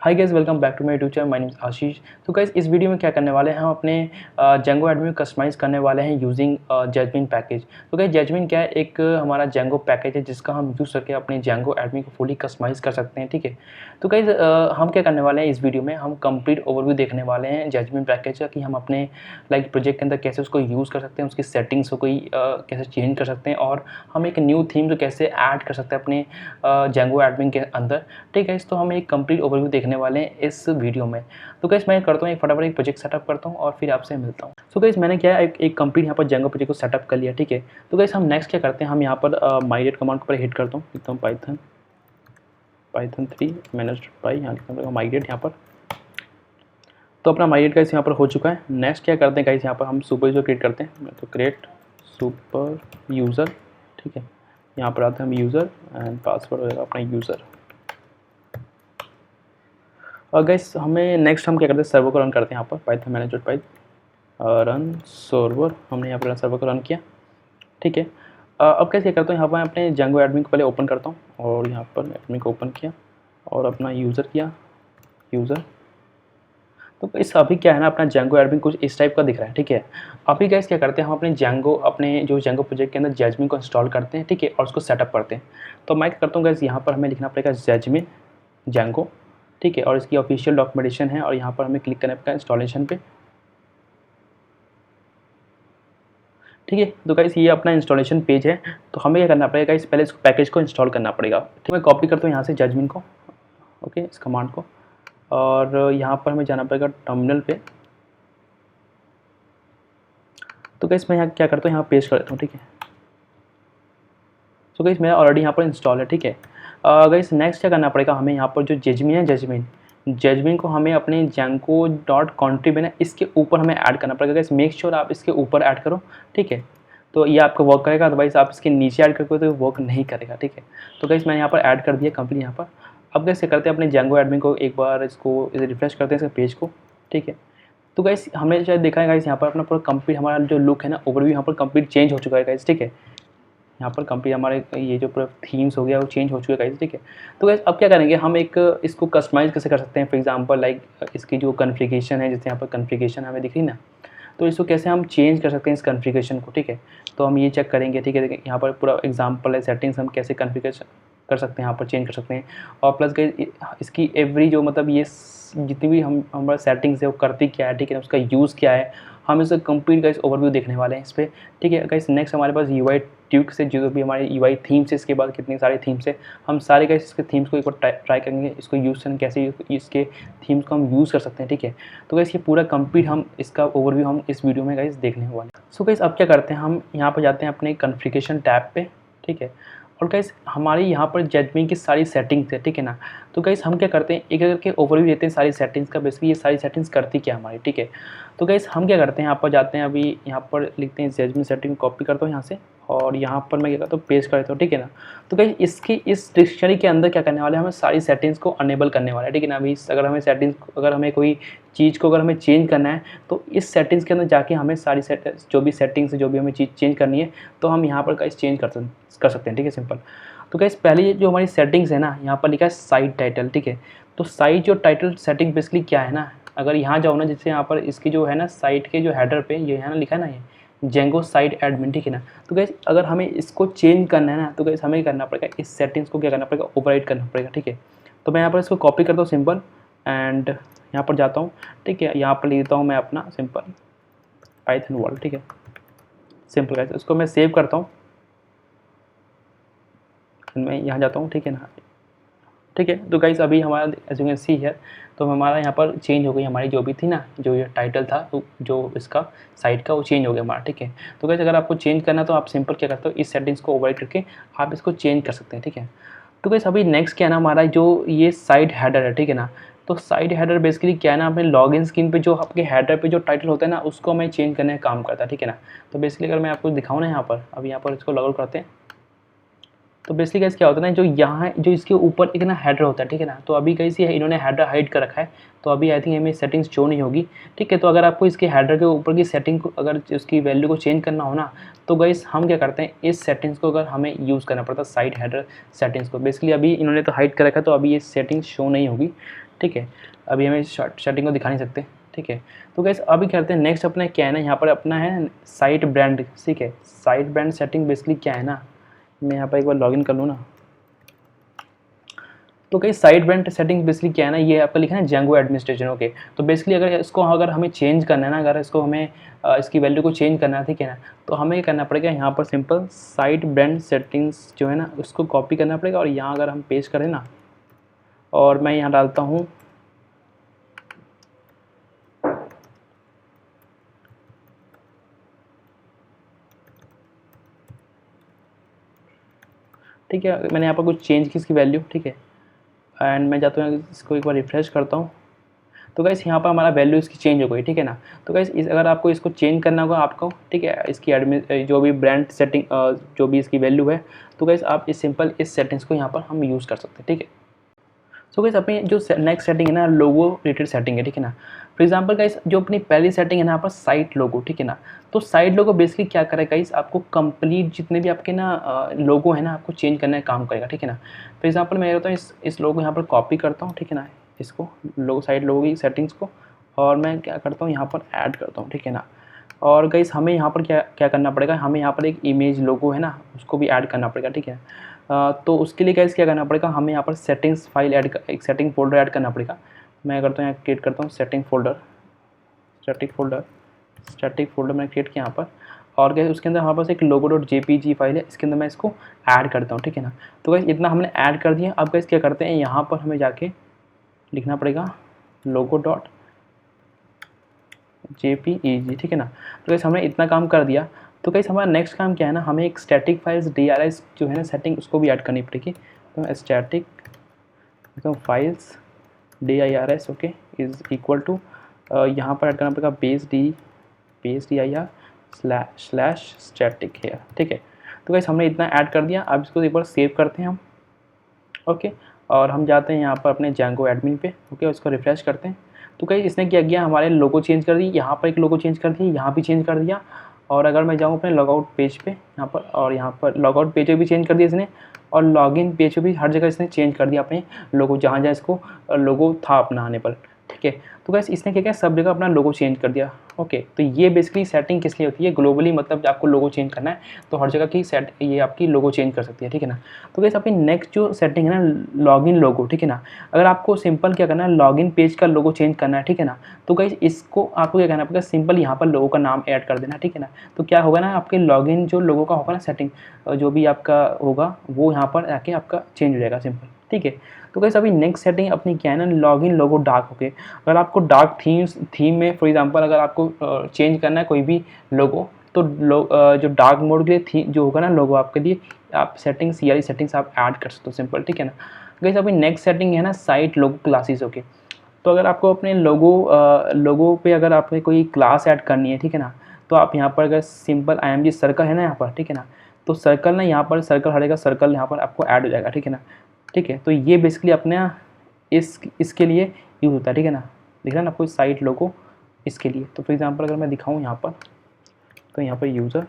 Hi guys, welcome back to my YouTube channel. My name is Ashish. तो guys, इस video में क्या करने वाले हैं, हम अपने जेंगो एडमिन कस्टमाइज़ करने वाले हैं यूजिंग जैस्मिन पैकेज। तो गाइस, जैस्मिन क्या है, एक हमारा जेंगो पैकेज है जिसका हम यूज़ करके अपने जेंगो एडमिन को फुली कस्टमाइज़ कर सकते हैं। ठीक है। तो गाइस, हम क्या करने वाले हैं, इस वीडियो में हम कंप्लीट ओवरव्यू देखने वाले हैं जैस्मिन पैकेज का, कि हम अपने प्रोजेक्ट के अंदर कैसे उसको यूज़ कर सकते हैं, उसकी सेटिंग्स को कैसे चेंज कर सकते हैं, और हम एक न्यू थीम को कैसे ऐड कर सकते हैं अपने जेंगो एडमिन के अंदर। ठीक है। तो हम एक कंप्लीट ओवरव्यू देखने वाले हैं इस वीडियो में। तो गाइस, मैं करता हूँ, एक फटाफट एक प्रोजेक्ट सेटअप करता हूँ और फिर आपसे मिलता हूँ। सो गाइस, मैंने क्या है, एक कंप्लीट यहाँ पर जेंगो प्रोजेक्ट को सेटअप कर लिया। ठीक है। तो गाइस, हम नेक्स्ट क्या करते हैं, हम यहाँ पर माइडेट कमांड के ऊपर हिट करता हूँ, लिखता हूँ पाइथन 3 manage.py, यहाँ लिखना पड़ेगा माइडेट यहाँ पर। तो अपना माइडेट गाइस यहाँ पर हो चुका है। नेक्स्ट क्या करते हैं गाइस, यहाँ पर हम सुपर यूज़र क्रिएट करते हैं। तो क्रिएट सुपर यूज़र। ठीक है। यहाँ पर आते हैं हम यूज़र एंड पासवर्ड होगा अपना यूज़र। और गाइस, हमें नेक्स्ट हम क्या करते हैं, सर्वर को रन करते हैं। यहाँ पर पाइथन manage.py रन सर्वर, हमने यहाँ पर रन सर्वर को रन किया। ठीक है। अब कैसे करता हूँ, यहाँ पर मैं अपने जेंगो एडमिन को पहले ओपन करता हूँ और यहाँ पर एडमिन को ओपन किया और अपना यूज़र किया यूज़र। तो इस अभी क्या है ना, अपना जेंगो एडमिन कुछ इस टाइप का दिख रहा है। ठीक है। अभी गाइस क्या करते हैं, हम अपने जेंगो प्रोजेक्ट के अंदर जैस्मिन को इंस्टॉल करते हैं। ठीक है। और उसको सेटअप करते हैं। तो मैं क्या करता हूँ गाइस, यहाँ पर हमें लिखना पड़ेगा जैस्मिन जेंगो। ठीक है। और इसकी ऑफिशियल डॉक्यूमेंटेशन है और यहाँ पर हमें क्लिक करना पड़ेगा इंस्टॉलेशन पे। ठीक है। तो गाइस, ये अपना इंस्टॉलेशन पेज है। तो हमें क्या करना पड़ेगा गाइस, पहले इस पैकेज को इंस्टॉल करना पड़ेगा। ठीक है। मैं कॉपी करता हूँ यहाँ से जैस्मिन को, ओके, इस कमांड को, और यहाँ पर हमें जाना पड़ेगा टर्मिनल पे। तो गाइस, मैं यहाँ क्या करता हूँ, यहाँ पेस्ट कर देता हूँ। ठीक है। तो गाइस, मेरा ऑलरेडी यहाँ पर इंस्टॉल है। ठीक है। गाइस, नेक्स्ट क्या करना पड़ेगा, हमें यहाँ पर जो जैस्मिन को हमें अपने जेंगो डॉट कॉन्ट्री में ना इसके ऊपर हमें ऐड करना पड़ेगा। गाइस, मेक श्योर आप इसके ऊपर ऐड करो। ठीक है। तो ये आपको वर्क करेगा, अदरवाइज आप इसके नीचे ऐड करोगे तो वर्क नहीं करेगा। ठीक है। तो गाइस, मैंने यहाँ पर ऐड कर दिया कंप्लीट यहाँ पर। अब कैसे करते हैं, अपने जेंगो एडमिन को एक बार इसको रिफ्रेश करते हैं, इसके पेज को। ठीक है। तो गाइस, हमने शायद देखा है गाइस, यहाँ पर अपना पूरा कंप्लीट हमारा जो लुक है ना, ओवरव्यू यहाँ पर कंप्लीट चेंज हो चुका है गाइस। ठीक है। यहाँ पर कंप्लीट हमारे ये जो पूरा थीम्स हो गया वो चेंज हो चुका है गाइस। ठीक है। तो गाइस, अब क्या करेंगे, हम एक इसको कस्टमाइज़ कैसे कर सकते हैं। फॉर एग्जांपल इसकी जो कॉन्फ़िगरेशन है, जैसे यहाँ पर कॉन्फ़िगरेशन हमें दिख रही ना, तो इसको कैसे हम चेंज कर सकते हैं इस कॉन्फ़िगरेशन को। ठीक है। तो हम ये चेक करेंगे। ठीक है। देखिए, यहाँ पर पूरा एग्जांपल है, सेटिंग्स हम कैसे कॉन्फ़िगर कर सकते हैं, यहाँ पर चेंज कर सकते हैं। और प्लस गाइस, इसकी एवरी जो ये जितनी भी हमारा सेटिंग्स है वो करती क्या है। ठीक है। उसका यूज़ क्या है, हम इसका कंप्लीट गाइस ओवरव्यू देखने वाले हैं इस पर। ठीक है गाइस। नेक्स्ट हमारे पास यूआई ट्यूक से जो भी हमारे यूआई थीम्स है, इसके बाद कितने सारे थीम्स है, हम सारे गाइस इसके थीम्स को एक बार ट्राई करेंगे, इसको यूज़ करने कैसे इसके थीम्स को हम यूज़ कर सकते हैं। ठीक है। तो गाइस, ये पूरा कंप्लीट हम इसका ओवरव्यू हम इस वीडियो में गाइस देखने वाले हैं। सो गाइस, अब क्या करते हैं, हम यहाँ पर जाते हैं अपने कॉन्फ़िगरेशन टैब पे। ठीक है। और गाइस, हमारी यहाँ पर जैस्मिन की सारी सेटिंग्स है। ठीक है ना। तो गाइस, हम क्या करते हैं, एक करके ओवरव्यू देते हैं सारी सेटिंग्स का, बेसिकली ये सारी सेटिंग्स करती क्या हमारी। ठीक है। तो गाइस, हम क्या करते हैं, यहाँ पर जाते हैं, अभी यहाँ पर लिखते हैं जैस्मिन सेटिंग, कॉपी करता हूँ यहाँ से और यहाँ पर मैं क्या करता हूँ, पेस्ट कर देता हूँ। ठीक है ना। तो गाइस, इसकी इस डिक्शनरी के अंदर क्या करने वाले हैं, हमें सारी सेटिंग्स को अनेबल करने वाले हैं। ठीक है ना। अभी अगर हमें सेटिंग्स, अगर हमें कोई चीज़ को अगर हमें चेंज करना है, तो इस सेटिंग्स के अंदर जाके हमें सारी जो भी सेटिंग्स है, जो भी हमें चीज़ चेंज करनी है, तो हम यहाँ पर गाइस चेंज कर सकते हैं। ठीक है, सिंपल। तो गाइस, पहले जो हमारी सेटिंग्स है ना, यहाँ पर लिखा है साइट टाइटल। ठीक है। तो साइट जो टाइटल सेटिंग बेसिकली क्या है ना, अगर यहाँ जाओ ना, जैसे यहाँ पर इसकी जो है ना, साइट के जो हेडर पे ये है ना, लिखा है ना, ये जेंगो साइट एडमिन। ठीक है ना। तो गाइस, अगर हमें इसको चेंज करना है ना, तो गाइस हमें करना पड़ेगा, इस सेटिंग्स को क्या करना पड़ेगा, ओवरराइट करना पड़ेगा। ठीक है। तो मैं यहाँ पर इसको कॉपी करता हूँ सिंपल, एंड यहाँ पर जाता हूँ। ठीक है। यहाँ पर लिख देता हूँ मैं अपना सिंपल पाइथन वर्ल्ड। ठीक है, सिंपल गाइस, इसको मैं सेव करता हूँ, मैं यहाँ जाता हूँ। ठीक है ना। ठीक है। तो गाइस, अभी हमारा एज यू कैन सी है, तो हमारा यहाँ पर चेंज हो गई हमारी जो भी थी ना, जो ये टाइटल था, तो जो इसका साइट का वो चेंज हो गया हमारा। ठीक है। तो गाइस, अगर आपको चेंज करना है तो आप सिंपल क्या करते हो, इस सेटिंग्स को ओवरराइट करके आप इसको चेंज कर सकते हैं। ठीक है। तो गाइस, अभी नेक्स्ट क्या है ना, हमारा जो ये साइट हेडर है। ठीक है ना। तो साइट हेडर बेसिकली क्या है ना, अपने लॉगिन स्क्रीन पे जो आपके हेडर पे जो टाइटल होता है ना, उसको हमें चेंज करने का काम करता है। ठीक है ना। तो बेसिकली अगर मैं आपको दिखाऊँ ना, यहाँ पर अभी यहाँ पर इसको लॉग आउट करते हैं, तो बेसिकली गाइस क्या होता है ना, जो यहाँ जो इसके ऊपर एक ना हेडर होता है। ठीक है ना। तो अभी गाइस, ये इन्होंने हेडर हाइड कर रखा है, तो अभी आई थिंक हमें सेटिंग्स शो नहीं होगी। ठीक है। तो अगर आपको इसके हेडर के ऊपर की सेटिंग को, अगर उसकी वैल्यू को चेंज करना हो ना, तो गाइस हम क्या करते हैं, इस सेटिंग्स को अगर हमें यूज़ करना पड़ता है, साइट हेडर सेटिंग्स को। बेसिकली अभी इन्होंने तो हाइड कर रखा है, तो अभी ये सेटिंग्स शो नहीं होगी। ठीक है, अभी हमें सेटिंग को दिखा नहीं सकते, ठीक है। तो गाइस अभी करते हैं नेक्स्ट अपना क्या है ना, यहाँ पर अपना है साइट ब्रांड, ठीक है। साइट ब्रांड सेटिंग बेसिकली क्या है ना, मैं यहाँ पर एक बार लॉगिन कर लूँ ना। तो कई साइट ब्रांड सेटिंग बेसिकली क्या है ना, ये आपका लिखा है जेंगो एडमिनिस्ट्रेशन, ओके। तो बेसिकली अगर इसको अगर हमें चेंज करना है ना, अगर इसको हमें इसकी वैल्यू को चेंज करना है, ठीक है ना, तो हमें ये करना पड़ेगा यहाँ पर सिंपल साइट ब्रांड सेटिंग्स जो है ना उसको कॉपी करना पड़ेगा, और यहाँ अगर हम पेस्ट करें ना, और मैं यहाँ डालता हूँ ठीक है, मैंने यहाँ पर कुछ चेंज की इसकी वैल्यू, ठीक है। एंड मैं जाता हूँ इसको एक बार रिफ्रेश करता हूँ, तो गाइस यहाँ पर हमारा वैल्यू इसकी चेंज हो गई, ठीक है ना। तो गाइस अगर आपको इसको चेंज करना होगा आपको, ठीक है, इसकी एडमिन जो भी ब्रांड सेटिंग जो भी इसकी वैल्यू है, तो गाइस आप इस सिंपल इस सेटिंग्स को यहाँ पर हम यूज़ कर सकते हैं, ठीक है। सो गाइस अपनी जो नेक्स्ट सेटिंग है ना, लोगो रिलेटेड सेटिंग है, ठीक है ना। फॉर एग्जांपल गाइस जो अपनी पहली सेटिंग है ना यहाँ पर साइट लोगो, ठीक है ना। तो साइट लोगो बेसिकली क्या करेगा गाइस, आपको कंप्लीट जितने भी आपके ना लोगो है ना आपको चेंज करने का काम करेगा, ठीक है ना। फॉर एग्जांपल मैं कहता हूँ इस लोगो यहाँ पर कॉपी करता हूँ, ठीक है ना, इसको लोगो साइट लोगो की सेटिंग्स को, और मैं क्या करता हूँ यहाँ पर ऐड करता हूँ, ठीक है ना। और गाइस हमें यहाँ पर क्या क्या करना पड़ेगा, हमें यहाँ पर एक इमेज लोगो है ना उसको भी ऐड करना पड़ेगा, ठीक है। तो उसके लिए गाइस क्या करना पड़ेगा, हमें यहाँ पर सेटिंग्स फाइल ऐड एक सेटिंग फोल्डर ऐड करना पड़ेगा। मैं करता हूँ यहाँ क्रिएट करता हूँ सेटिंग फोल्डर, स्टैटिक फोल्डर मैंने क्रिएट किया यहाँ पर, और गाइस उसके अंदर हमारे पास एक logo.jpg फाइल है, इसके अंदर मैं इसको ऐड करता हूँ, ठीक है ना। तो गाइस इतना हमने ऐड कर दिया। अब गाइस क्या करते हैं, यहाँ पर हमें जाके लिखना पड़ेगा logo.jpeg, ठीक है ना। तो गाइस हमने इतना काम कर दिया। तो गाइस हमारा नेक्स्ट काम क्या है ना, हमें एक स्टैटिक फाइल्स DRS जो है ना सेटिंग उसको भी ऐड करनी पड़ेगी। तो स्टैटिक तो files DIRS okay is equal to यहाँ पर ऐड करना पड़ेगा बेस dir स्लैश स्टैटिक है, ठीक है। तो गाइस हमने इतना ऐड कर दिया। अब इसको एक बार सेव करते हैं हम, ओके। और हम जाते हैं यहाँ पर अपने जेंगो एडमिन पे, ओके, उसको रिफ्रेश करते हैं। तो गाइस इसने क्या किया, हमारे लोगो चेंज कर दी, यहाँ पर एक लोगो चेंज कर दिया, यहाँ भी चेंज कर दिया। और अगर मैं जाऊँ अपने लॉगआउट पेज पे यहाँ पर, और यहाँ पर लॉगआउट पेज पे भी चेंज कर दिया इसने, और लॉगिन पेज पे भी हर जगह इसने चेंज कर दिया अपने लोगो, जहाँ जहाँ इसको लोगो था अपना आने पर, ठीक है। तो गाइस इसने क्या किया, सब जगह अपना लोगो चेंज कर दिया, ओके। तो ये बेसिकली सेटिंग किस लिए होती है, ग्लोबली, मतलब आपको लोगो चेंज करना है तो हर जगह की ये आपकी लोगो चेंज कर सकती है, ठीक है ना। तो गाइस अपनी नेक्स्ट जो सेटिंग है ना, लॉगिन लोगो, ठीक है ना। अगर आपको सिंपल क्या करना है, लॉगिन पेज का लोगो चेंज करना है, ठीक है ना। तो गाइस इसको आपको क्या करना पड़ेगा, सिंपल यहाँ पर लोगो का नाम ऐड कर देना, ठीक है ना। तो क्या होगा ना, आपके लॉगिन जो लोगो का होगा ना सेटिंग, जो भी आपका होगा वो यहाँ पर आके आपका चेंज हो जाएगा, सिंपल, ठीक है। तो गाइस अभी नेक्स्ट सेटिंग अपनी क्या है ना, लॉगिन लोगो डार्क, ओके। अगर आपको डार्क थीम में फॉर एग्जांपल अगर आपको चेंज करना है कोई भी लोगो, तो जो डार्क मोड के लिए थीम जो होगा ना लोगो आपके लिए, आप सेटिंग्स ये सेटिंग्स आप ऐड कर सकते हो, सिंपल, ठीक है ना। गाइस अभी नेक्स्ट सेटिंग है ना साइट लोगो क्लासेस, ओके। तो अगर आपको अपने लोगो पे अगर आपने कोई क्लास ऐड करनी है, ठीक है ना, तो आप यहाँ पर अगर सिंपल IMG सर्कल है ना यहाँ पर, ठीक है ना, तो सर्कल ना यहाँ पर सर्कल हटेगा, सर्कल यहाँ पर आपको ऐड हो जाएगा, ठीक है ना। ठीक है, तो ये बेसिकली अपने इसके लिए यूज़ होता है, ठीक है ना। दिख रहा है ना आपको साइट लोगो इसके लिए। तो फॉर एग्जांपल अगर मैं दिखाऊँ यहाँ पर, तो यहाँ पर यूज़र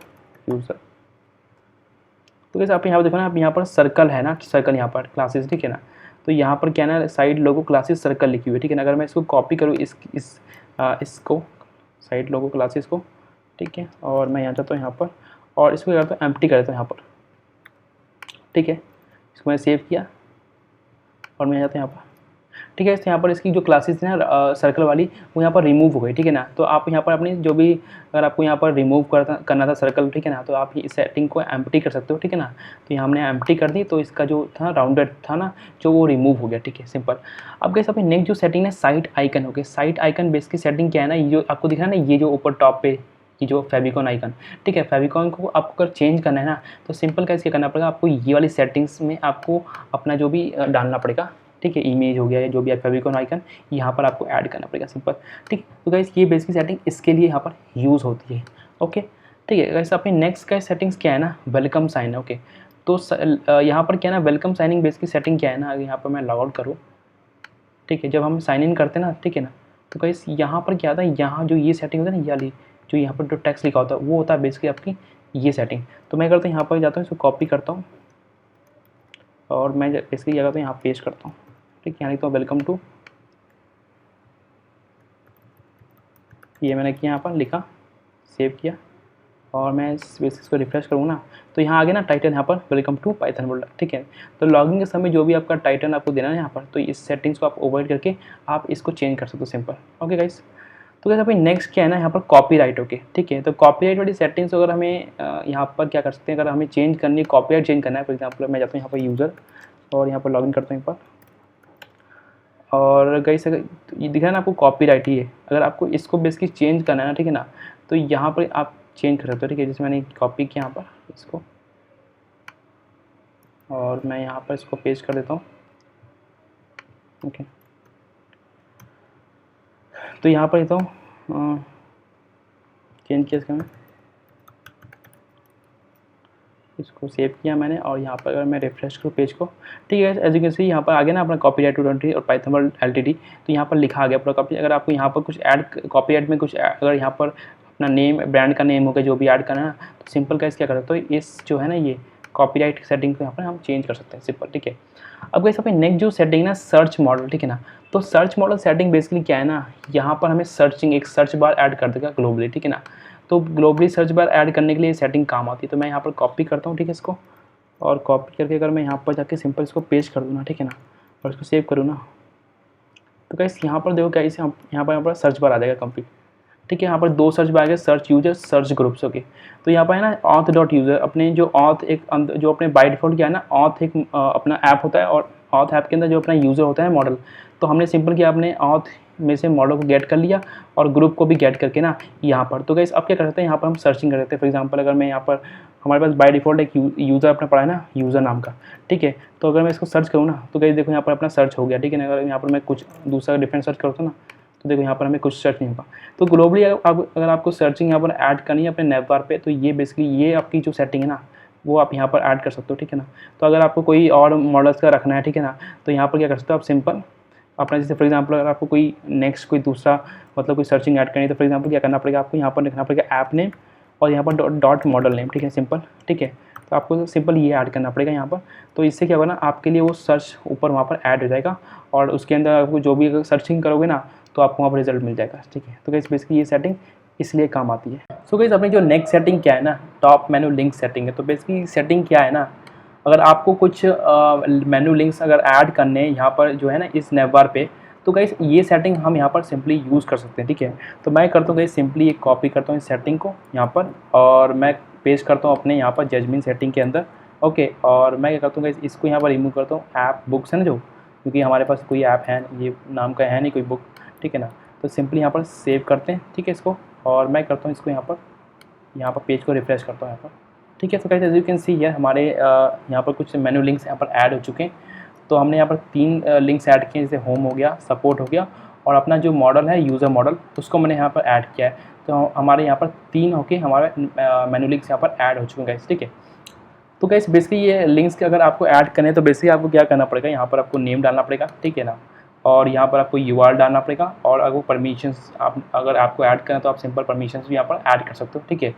तो कैसे आप यहाँ पर देखो ना, आप यहाँ पर सर्कल है ना, सर्कल यहाँ पर क्लासेस, ठीक है ना। तो यहाँ पर क्या ना साइट लोगो क्लासेस सर्कल लिखी हुई है, ठीक है ना। अगर मैं इसको कॉपी करूँ इसको साइट लोगो क्लासेस को, ठीक है, और मैं यहाँ जाता हूँ यहाँ पर, और इसको क्या करता हूँ एम्प्टी कर देता हूँ यहाँ पर, ठीक है। इसको मैं सेव किया और मैं जाता हूँ यहाँ पर, ठीक है। यहाँ पर इसकी जो क्लासेस थी ना सर्कल वाली, वो यहाँ पर रिमूव हो गई, ठीक है ना। तो आप यहाँ पर अपनी जो भी अगर आपको यहाँ पर रिमूव करना था सर्कल, ठीक है ना, तो आप इस सेटिंग को एम्प्टी कर सकते हो, ठीक है ना। तो यहाँ हमने एम्प्टी कर दी, तो इसका जो था राउंडेड था ना जो वो रिमूव हो गया, ठीक है, सिंपल। अब गाइस अपनी नेक्स्ट जो सेटिंग है साइट आइकन, हो गया। साइट आइकन बेसिकली सेटिंग क्या है ना, ये जो आपको दिख रहा है ना, ये जो ऊपर टॉप पे ये जो फेविकॉन आइकन, ठीक है, फेविकॉन को आपको अगर चेंज करना है ना, तो सिंपल कैसे करना पड़ेगा आपको, ये वाली सेटिंग्स में आपको अपना जो भी डालना पड़ेगा, ठीक है, इमेज हो गया या जो भी फेविकॉन आइकन यहाँ पर आपको ऐड करना पड़ेगा, सिंपल, ठीक। तो गाइस ये बेसिक सेटिंग इसके लिए यहाँ पर यूज़ होती है, ओके, ठीक है। गाइस अपनी नेक्स्ट का सेटिंग्स क्या है ना, वेलकम साइन, ओके। तो यहाँ पर क्या है ना, वेलकम साइनिंग बेसिक सेटिंग क्या है ना, अगर यहाँ पर मैं लॉग आउट करूँ, ठीक है, जब हम साइन इन करते हैं ना, ठीक है ना, तो गाइस यहाँ पर क्या था, यहाँ जो ये सेटिंग होता है ना, ये वाली जो यहाँ पर जो टेक्स्ट लिखा होता है वो होता है बेसिकली आपकी ये सेटिंग। तो मैं करता हूँ यहाँ पर जाता हूँ, इसको कॉपी करता हूँ और मैं बेसिकली क्या करता हूँ यहाँ पेस्ट करता हूँ, ठीक है। यहाँ लिखता हूँ वेलकम टू ये मैंने किया, यहाँ पर लिखा, सेव किया, और मैं इसको रिफ्रेश करूँ ना तो यहाँ आगे ना टाइटल यहाँ पर वेलकम टू पाइथन वर्ल्ड, ठीक है। तो लॉगिन के समय जो भी आपका टाइटल आपको देना है यहाँ पर, तो इस सेटिंग्स को आप ओवर करके आप इसको चेंज कर सकते हो, सिंपल। ओके गाइस, तो गाइस अभी नेक्स्ट क्या है ना यहाँ पर कॉपीराइट। ओके, ठीक है। तो कॉपीराइट वाली सेटिंग्स अगर हमें यहाँ पर क्या कर सकते हैं, अगर हमें चेंज करनी है, कॉपीराइट चेंज करना है, फॉर एग्जाम्पल मैं जाता हूँ यहाँ पर यूज़र और यहाँ पर लॉगिन करता हूँ यहाँ पर, और गाइस अगर ये दिखा है ना आपको कॉपीराइट ही है, अगर आपको इसको बेसिकली चेंज करना है ना, ठीक है ना, तो यहाँ पर आप चेंज कर सकते हो, ठीक है। जैसे मैंने कॉपी किया यहाँ पर इसको, और मैं यहाँ पर इसको पेस्ट कर देता हूँ। ओके, तो यहाँ पर देता हूँ चेंज किया इसका, मैं इसको सेव किया मैंने, और यहाँ पर अगर मैं रिफ्रेश करूँ पेज को, ठीक है, एज यू कैन सी यहाँ पर आगे ना अपना कॉपीराइट 220 और पाइथन वर्ल्ड एलटीडी, तो यहाँ पर लिखा आ गया पूरा कॉपी। अगर आपको यहाँ पर कुछ ऐड, कॉपीराइट में कुछ अगर यहाँ पर अपना नेम, ब्रांड का नेम हो गया, जो भी ऐड करना है ना, तो सिंपल का क्या कर सकते हो, इस जो है ना ये कॉपीराइट सेटिंग को यहाँ पर हम चेंज कर सकते हैं, सिंपल, ठीक है। अब गाइस अपनी नेक्स्ट जो सेटिंग ना सर्च मॉडल, ठीक है ना, तो सर्च मॉडल सेटिंग बेसिकली क्या है ना, यहाँ पर हमें सर्चिंग, एक सर्च बार ऐड कर देगा ग्लोबली, ठीक है ना। तो ग्लोबली सर्च बार ऐड करने के लिए सेटिंग काम आती है। तो मैं यहाँ पर कॉपी करता हूँ, ठीक है, इसको, और कॉपी करके अगर मैं यहाँ पर जाके सिंपल इसको पेस्ट कर दूँ ना, ठीक है ना, और इसको सेव करूँ ना, तो गाइस यहाँ पर देखो गाइस यहाँ पर सर्च बार आ जाएगा कंप्लीट, ठीक है। यहाँ पर 2 सर्च बार आ गए, search user, search groups. Okay, तो यहाँ पर है ना ऑथ डॉट यूज़र, अपने जो ऑथ एक जो अपने बाय डिफॉल्ट क्या है ना, ऑथ एक अपना ऐप होता है, और ऑथ ऐप के अंदर जो अपना यूज़र होता है मॉडल, तो हमने सिंपल किया, अपने ऑथ में से मॉडल को गेट कर लिया और ग्रुप को भी गेट करके ना यहाँ पर। तो गाइस अब क्या कर सकते हैं, यहाँ पर हम सर्चिंग कर सकते हैं। फॉर एग्जांपल अगर मैं यहाँ पर, हमारे पास बाय डिफॉल्ट एक यूज़र अपना पड़ा है ना, यूज़र नाम का, ठीक है। तो अगर मैं इसको सर्च करूँ ना, तो गाइस देखो यहाँ पर अपना सर्च हो गया, ठीक है ना। अगर यहाँ पर मैं कुछ दूसरा डिफरेंट सर्च करता हूँ ना, तो देखो यहाँ पर हमें कुछ सर्च नहीं होगा। तो ग्लोबली अगर आपको सर्चिंग यहाँ पर ऐड करनी है अपने नेव बार पे, तो ये बेसिकली ये आपकी जो सेटिंग है ना, वो आप यहाँ पर ऐड कर सकते हो, ठीक है ना। तो अगर आपको कोई और मॉडल्स का रखना है, ठीक है ना, तो यहाँ पर क्या कर सकते हो आप, सिंपल अपना, जैसे फॉर एग्जांपल अगर आपको कोई नेक्स्ट कोई दूसरा मतलब कोई सर्चिंग ऐड करनी है, तो फॉर एग्जांपल क्या करना पड़ेगा आपको, यहाँ पर लिखना पड़ेगा ऐप नेम और यहाँ पर डॉट मॉडल नेम, ठीक है, सिंपल, ठीक है। तो आपको सिंपल ये ऐड करना पड़ेगा यहाँ पर। तो इससे क्या होगा ना, आपके लिए वो सर्च ऊपर वहाँ पर ऐड हो जाएगा, और उसके अंदर आपको जो भी अगर सर्चिंग करोगे ना, तो आपको वहाँ पर रिजल्ट मिल जाएगा, ठीक है। तो गाइस बेसिकली ये सेटिंग इसलिए काम आती है। सो गाइस अपनी जो नेक्स्ट सेटिंग क्या है ना, टॉप मेनू लिंक सेटिंग है। तो बेसिकली सेटिंग क्या है ना, अगर आपको कुछ मेनू लिंक्स अगर ऐड करने हैं यहाँ पर जो है ना इस नेवबार पे, तो गाइस ये सेटिंग हम यहाँ पर सिंपली यूज़ कर सकते हैं, ठीक है। तो मैं करता हूँ गाइस सिंपली एक कॉपी करता हूँ इस सेटिंग को यहाँ पर, और मैं पेस्ट करता हूँ अपने यहाँ पर जजमिन सेटिंग के अंदर। ओके, और मैं क्या करता हूँ गाइस, इसको यहाँ पर रिमूव करता हूँ, ऐप बुक्स है ना जो, क्योंकि हमारे पास कोई ऐप है ये नाम का है नहीं कोई बुक, ठीक है ना। तो सिंपली यहाँ पर सेव करते हैं, ठीक है इसको, और मैं करता हूँ इसको यहाँ पर पेज को रिफ्रेश करता हूँ यहाँ पर, ठीक है। तो guys as you can see here हमारे यहाँ पर कुछ मेनू लिंक्स यहाँ पर ऐड हो चुके हैं। तो हमने यहाँ पर 3 लिंक्स ऐड किए, जैसे होम हो गया, सपोर्ट हो गया, और अपना जो मॉडल है यूज़र मॉडल, उसको मैंने यहाँ पर ऐड किया है। तो हमारे यहाँ पर 3 होके हमारे मेनू लिंक्स यहाँ पर ऐड हो चुके हैं गाइस, ठीक है। तो गाइस बेसिकली ये लिंक्स के अगर आपको ऐड करने हैं, तो बेसिकली आपको क्या करना पड़ेगा, यहाँ पर आपको नेम डालना पड़ेगा, ठीक है ना, और यहाँ पर आपको URL डालना पड़ेगा, और अगर परमिशंस आप अगर आपको ऐड करना है तो आप सिंपल परमिशंस भी यहाँ पर ऐड कर सकते हो, ठीक है।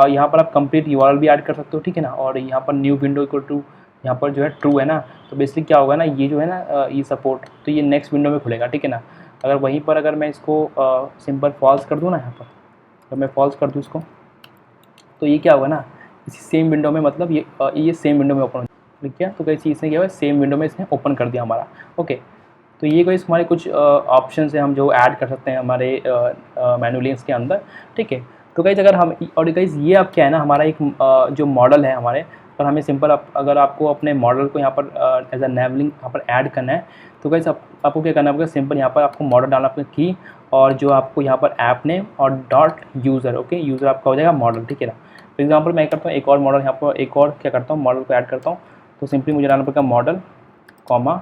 यहाँ पर आप कंप्लीट URL भी ऐड कर सकते हो, ठीक है ना, और यहाँ पर न्यू विंडो इक्वल टू यहाँ पर जो है ट्रू है ना, तो बेसिकली क्या होगा ना, ये जो है ना ये सपोर्ट, तो ये नेक्स्ट विंडो में खुलेगा, ठीक है ना। अगर वहीं पर अगर मैं इसको सिंपल फॉल्स कर दूँ ना, यहाँ पर अगर मैं फॉल्स कर दूँ इसको, तो ये क्या होगा ना, इसी सेम विंडो में, मतलब ये सेम विंडो में ओपन हो, ठीक है। तो कैसे इसने क्या हुआ, सेम विंडो में इसने ओपन कर दिया हमारा। ओके, तो ये कोई हमारे कुछ ऑप्शन है हम जो ऐड कर सकते हैं हमारे मेनू लिंक्स के अंदर, ठीक है। तो गाइस अगर हम, और गाइस ये अब क्या है ना, हमारा एक जो मॉडल है हमारे, पर हमें सिंपल अगर आपको अपने मॉडल को यहाँ पर एज अ नेव लिंक यहाँ पर ऐड करना है, तो गाइस आपको क्या करना पड़ेगा, सिंपल यहाँ पर आपको मॉडल डालना पड़ेगा की, और जो आपको यहाँ पर ऐप नेम और डॉट यूज़र, ओके, यूज़र आपका हो जाएगा मॉडल, ठीक है ना। फॉर एग्जाम्पल मैं करता हूँ एक और मॉडल यहाँ पर, एक और क्या करता हूँ, मॉडल को ऐड करता हूँ। तो सिंपली मुझे डालना पड़ेगा मॉडल कॉमा,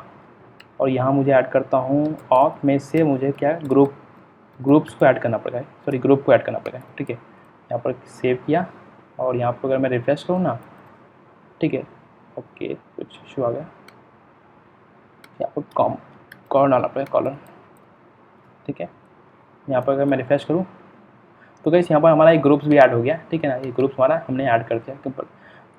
और यहाँ मुझे ऐड करता हूँ ऑथ में से मुझे क्या है, ग्रुप्स को ऐड करना पड़ेगा, सॉरी ग्रुप को ऐड करना पड़ेगा, ठीक है। यहाँ पर सेव किया, और यहाँ पर अगर मैं रिफ्रेश करूँ ना, ठीक है, ओके, कुछ इशू आ गया, यहाँ पर कॉलर डालना पड़ेगा, कॉलर, ठीक है। यहाँ पर अगर मैं रिफ्रेश करूँ, तो गाइस यहाँ पर हमारा एक ग्रुप्स भी ऐड हो गया, ठीक है ना, ये ग्रुप्स हमारा हमने ऐड कर दिया सिंपल।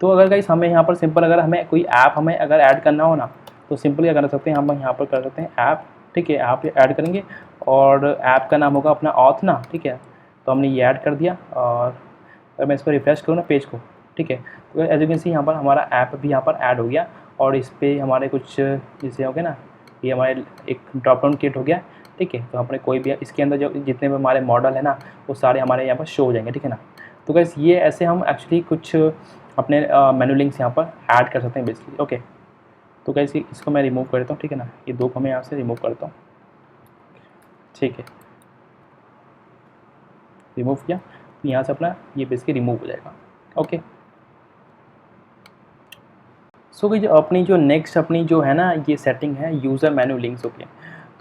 तो अगर गाइस हमें यहाँ पर सिंपल अगर हमें कोई ऐप हमें अगर ऐड करना हो ना, तो सिंपल क्या कर सकते हैं, हम यहाँ पर कर सकते हैं ऐप, ठीक है, ऐप ऐड करेंगे, और ऐप का नाम होगा अपना ऑथ ना, ठीक है। तो हमने ये ऐड कर दिया। और अगर मैं इसको रिफ्रेश करूँ ना पेज को, ठीक है, तो एज यू कैन सी यहाँ पर हमारा ऐप भी यहाँ पर ऐड हो गया। और इस पर हमारे कुछ जैसे हो गया ना, ये हमारे एक ड्रॉप डाउन किट हो गया, ठीक है। तो अपने कोई भी इसके अंदर जो जितने भी हमारे मॉडल है ना वो सारे हमारे यहाँ पर शो हो जाएंगे, ठीक है ना। तो गाइस ये ऐसे हम एक्चुअली कुछ अपने मेनू लिंक्स यहाँ पर ऐड कर सकते हैं बेसिकली। ओके, तो गाइस इसको मैं रिमूव कर देता हूँ, ठीक है ना। ये दो को मैं यहाँ से रिमूव करता हूँ, ठीक है। रिमूव किया तो यहाँ से अपना ये बेसिकली रिमूव हो जाएगा। ओके, सो कि जो अपनी जो नेक्स्ट अपनी जो है ना ये सेटिंग है यूज़र मेनू लिंक्स। ओके,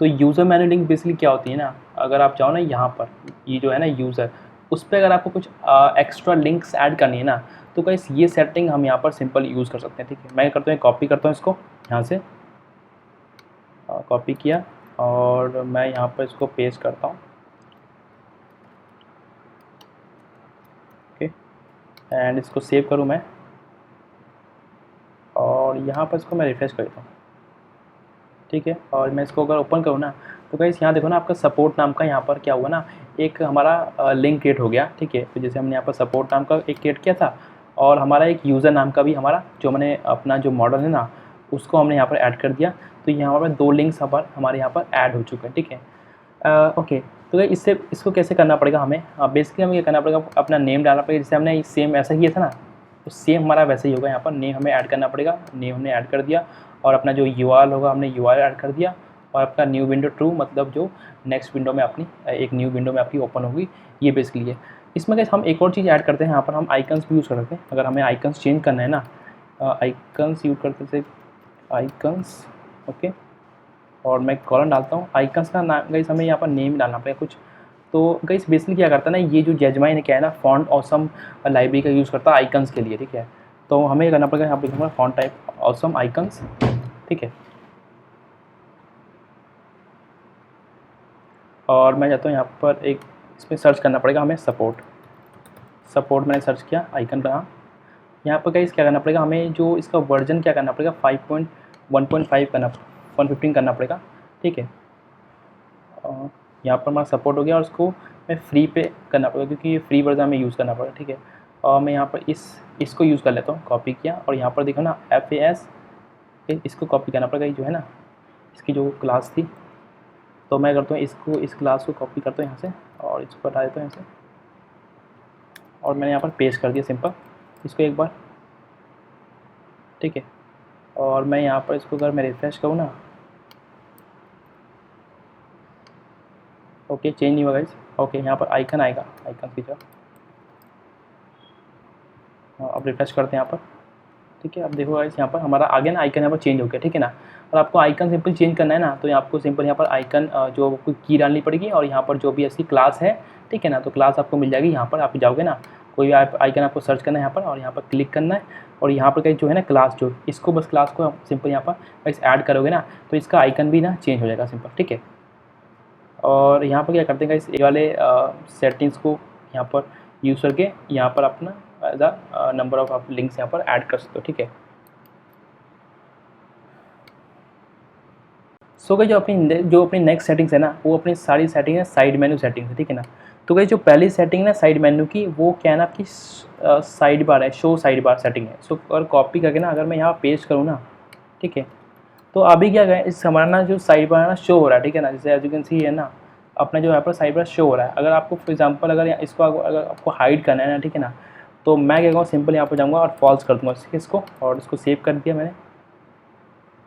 तो यूज़र मेनू लिंक बेसिकली क्या होती है ना, अगर आप चाहो ना यहाँ पर ये जो है ना यूज़र, उस पर अगर आपको कुछ एक्स्ट्रा लिंक्स ऐड करनी है ना, तो गाइस ये सेटिंग हम यहाँ पर सिंपल यूज़ कर सकते हैं, ठीक है। मैं करता हूँ कॉपी करता हूँ इसको यहाँ से, कॉपी किया और मैं यहाँ पर इसको पेस्ट करता हूँ। ओके, एंड इसको सेव करूँ मैं और यहाँ पर इसको मैं रिफ्रेश कर देता हूँ, ठीक है। और मैं इसको अगर ओपन करूँ ना, तो गाइस यहाँ देखो ना आपका सपोर्ट नाम का यहाँ पर क्या हुआ ना, एक हमारा लिंक क्रिएट हो गया, ठीक है। तो जैसे हमने यहाँ पर सपोर्ट नाम का एक क्रिएट किया था और हमारा एक यूज़र नाम का भी हमारा जो मैंने अपना जो मॉडल है ना उसको हमने यहाँ पर ऐड कर दिया। तो यहाँ पर दो लिंक्स हमारे यहाँ पर ऐड हो चुके हैं, ठीक है। ओके, तो इससे इसको कैसे करना पड़ेगा हमें, बेसिकली हमें क्या करना पड़ेगा, अपना नेम डालना पड़ेगा। जैसे हमने सेम ऐसा किया था ना, तो सेम हमारा वैसे ही होगा। यहाँ पर नेम हमें ऐड करना पड़ेगा, नेम हमने ऐड कर दिया और अपना जो यूआरएल होगा हमने यूआरएल ऐड कर दिया। और आपका न्यू विंडो ट्रू मतलब जो नेक्स्ट विंडो में अपनी एक न्यू विंडो में आपकी ओपन होगी, ये बेसिकली है। इसमें कैसे हम एक और चीज़ ऐड करते हैं, यहाँ पर हम आइकन्स भी यूज़ कर सकते हैं। अगर हमें आइकन्स चेंज करना है ना, आइकन्स यूज़ करते थे आइकन्स। ओके, और मैं कॉलम डालता हूँ आइकन्स का नाम। गाइस हमें यहाँ पर नेम डालना पड़ेगा कुछ। तो गाइस बेसिकली क्या करता है ना, ये जो जेजमाइन क्या है ना, फॉन्ट ऑसम लाइब्रेरी का यूज़ करता है आइकन्स के लिए, ठीक है। तो हमें ये करना पड़ेगा, यहाँ पर लिखूँगा फॉन्ट टाइप ऑसम आइकन्स, ठीक है। और मैं जाता हूँ यहाँ पर एक इसमें सर्च करना पड़ेगा हमें सपोर्ट मैंने सर्च किया आइकन का नाम। यहाँ पर गाइस क्या करना पड़ेगा हमें, जो इसका वर्जन क्या करना पड़ेगा 5.1.5 करना 115 करना पड़ेगा, ठीक है। यहाँ पर हमारा सपोर्ट हो गया और उसको मैं फ्री पे करना पड़ेगा क्योंकि ये फ्री वर्जन में यूज़ करना पड़ेगा, ठीक है। और मैं यहाँ पर इसको यूज़ कर लेता हूँ, कॉपी किया और यहाँ पर देखो ना FAS, इसको कॉपी करना पड़ेगा, ये जो है ना इसकी जो क्लास थी। तो मैं करता हूँ इस क्लास को कॉपी करता हूँ यहाँ से और इसको हटा देता हूँ यहाँ से और मैंने यहाँ पर पेस्ट कर दिया सिंपल इसको एक बार, ठीक है। और मैं यहाँ पर इसको अगर मैं रिफ्रेश करूँ ना, ओके चेंज नहीं हुआ गाइस। ओके, यहाँ पर आइकन आएगा, आइकन की तरफ अब रिफ्रेश करते हैं यहाँ पर, ठीक है। अब देखो गाइस यहाँ पर हमारा आगे ना आइकन यहाँ पर चेंज हो गया, ठीक है ना। और आपको आइकन सिंपल चेंज करना है ना, तो आपको सिंपल यहाँ पर आइकन जो कोई की डालनी पड़ेगी और यहाँ पर जो भी ऐसी क्लास है, ठीक है ना, तो क्लास आपको मिल जाएगी। यहाँ पर आप जाओगे ना, कोई भी आइकन आपको सर्च करना है यहाँ पर और यहाँ पर क्लिक करना है और यहाँ पर कहीं जो है ना क्लास जो इसको बस क्लास को सिंपल यहाँ पर ऐड करोगे ना, तो इसका आइकन भी ना चेंज हो जाएगा सिंपल, ठीक है। और यहाँ पर क्या करते हैं इस ए वाले सेटिंग्स को यहाँ पर यूज़ करके यहाँ पर अपना एज अ नंबर ऑफ आप लिंक्स यहाँ पर ऐड कर सकते हो, ठीक है। सो गई जो अपनी नेक्स्ट सेटिंग्स है ना, वो अपनी सारी सेटिंग है साइड मेन्यू सेटिंग्स है, ठीक है ना। तो गई जो पहली सेटिंग है ना साइड मेन्यू की, वो क्या है ना आपकी साइड बार है, शो साइड बार सेटिंग है। सो और कॉपी करके ना अगर मैं यहाँ पेस्ट करूँ ना, ठीक है, तो अभी क्या है इस हमारा ना जो साइड बार है ना शो हो रहा है, ठीक है ना। जैसे एज यू कैन सी है ना अपना जो यहाँ पर साइड बार शो हो रहा है। अगर आपको फॉर एग्जांपल अगर इसको अगर आपको हाइड करना है ना, ठीक है ना, तो मैं क्या करूँगा सिंपल यहाँ पर जाऊँगा और फॉल्स कर दूँगा इसको और इसको सेव कर दिया मैंने।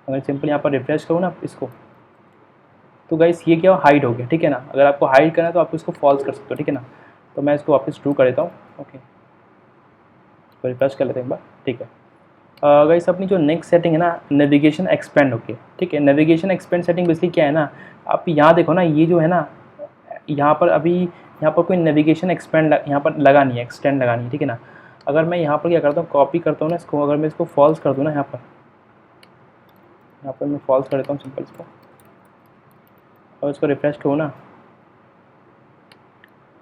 अगर सिंपल यहाँ पर रिफ्रेश करूँ ना इसको, तो गाइस ये क्या हाइड हो गया, ठीक है ना। अगर आपको हाइड करना है तो आप इसको फॉल्स कर सकते हो, ठीक है ना। तो मैं इसको वापस ट्रू कर देता हूँ, ओके, तो रिफ्रेश कर लेते हैं एक बार, ठीक है। गाइस अपनी जो नेक्स्ट सेटिंग है ना नेविगेशन एक्सपेंड, ओके, ठीक है। नेविगेशन एक्सपेंड सेटिंग बेसिकली क्या है ना, आप यहाँ देखो ना ये जो है ना यहाँ पर अभी यहाँ पर कोई नेविगेशन एक्सपेंड यहाँ पर लगा नहीं है, एक्सटेंड लगा नहीं है, ठीक है ना। अगर मैं यहाँ पर क्या करता हूँ कॉपी करता हूँ ना इसको, अगर मैं इसको फॉल्स कर दूँ ना यहाँ पर मैं फॉल्स कर देता हूँ सिंपल इसको और इसको रिफ्रेश करूँ ना,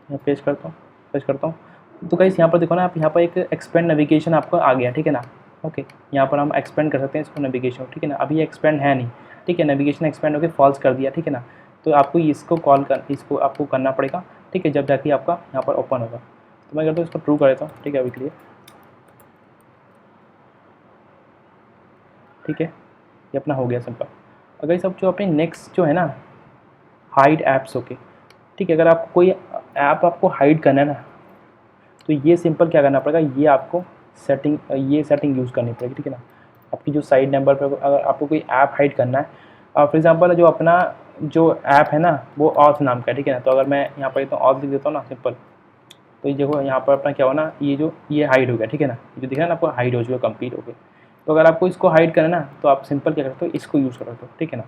यहाँ पेस्ट करता हूँ तो गाइस यहाँ पर देखो ना आप यहाँ पर एक एक्सपेंड नेविगेशन आपका आ गया, ठीक है ना। ओके, यहाँ पर हम एक्सपेंड कर सकते हैं इसको नेविगेशन, ठीक है ना। अभी एक्सपेंड है नहीं, ठीक है, नेविगेशन एक्सपेंड होकर फॉल्स कर दिया, ठीक है ना। तो आपको इसको आपको करना पड़ेगा, ठीक ठीक है, जब जाके आपका यहाँ पर ओपन होगा। तो मैं करता हूँ इसको ट्रू कर देता हूँ, ठीक है, अभी के लिए, ठीक है, ये अपना हो गया सिंपल। अगर ये सब जो अपने नेक्स्ट जो है ना हाइड ऐप्स, ओके, ठीक है, अगर आपको कोई ऐप आपको हाइड करना है ना, तो ये सिंपल क्या करना पड़ेगा, ये आपको ये सेटिंग यूज़ करनी पड़ेगी, ठीक है ना। आपकी जो साइड नंबर पर अगर आपको कोई ऐप हाइड करना है, फॉर एग्जांपल जो अपना जो ऐप है ना वो ऑथ नाम का है, ठीक है ना। तो अगर मैं यहाँ पर तो ऑथ लिख देता हूँ ना सिंपल, तो ये देखो यहाँ पर अपना क्या हो ना, ये हाइड हो गया, ठीक है ना, ये जो दिख रहा है ना आपको हाइड हो चुका, कंप्लीट हो गया। तो अगर आपको इसको हाइड करना है ना, तो आप सिंपल क्या करते हो, इसको यूज़ कर सकते हो, ठीक है ना।